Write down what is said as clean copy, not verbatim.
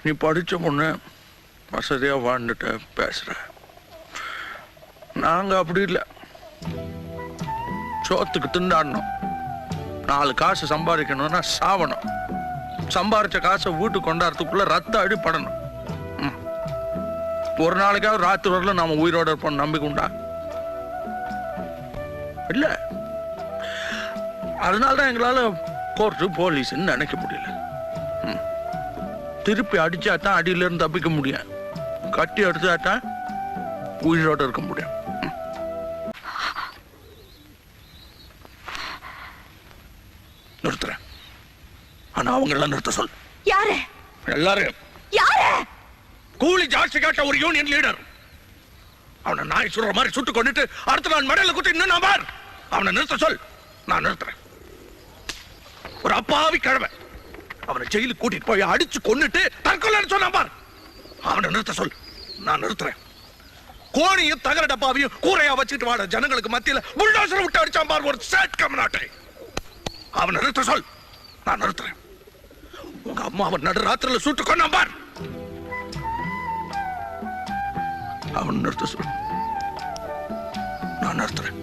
நீ படிச்ச பொண்ணு வசதியா வாழ்ந்துட்டு பேசுற. நாங்க அப்படி இல்லை. சோத்துக்கு திண்டாடணும். 4 காசு சம்பாதிக்கணும்னா சாவணும். சம்பாதிச்ச காசை வீட்டுக்கு கொண்டாடுறதுக்குள்ள ரத்த அடிப்படணும். ஒரு நாளைக்காவது ராத்திரி வரல நாம உயிரோட இருப்போம் நம்பிக்கை உண்டா? இல்ல. அதனாலதான் எங்களால கோர்ட்டு போலீஸ்ன்னு நினைக்க முடியல. திருப்பி அடிச்சாதான் அடியில இருந்து தப்பிக்க முடியும். கட்டி அடிச்சாதான் உயிரோட இருக்க முடியும். நிறுத்துறேன். ஆனா அவங்க எல்லாம் நிறுத்த சொல். யாரு? எல்லாரும். யாரு? கூலி ஜாஸ்தி கேட்ட ஒரு யூனியன் லீடர். அவனை நாய் சுடுற மாதிரி சுட்டு கொண்டுட்டு அடுத்த நான் மடையில குத்தி இன்னும் நான் பார். அவனை நிறுத்த சொல். நான் நிறுத்துறேன். ஒரு அப்பாவி கிழமை அவனை ஜெயிலுக்கு கூட்டிட்டு போய் அடிச்சு கொன்னுட்டு தற்கொலைன்னு சொன்னான் பார். அவனை நிறுத்த சொல். நான் நிறுத்துறேன். கோணியும் தகர டப்பாவையும் கூரையா வச்சுட்டு வாட ஜனங்களுக்கு மத்தியில புல்டோசர் விட்டு அடிச்சான் பார் ஒரு சேட் கம்நாட்டை. அவனை நிறுத்த சொல். நான் நிறுத்துறேன். உங்க அம்மா அவன் நடு ராத்திரில சுட்டு கொண்டான் பார். அவன் நிறுத்த சொல். நான் நிறுத்துறேன்.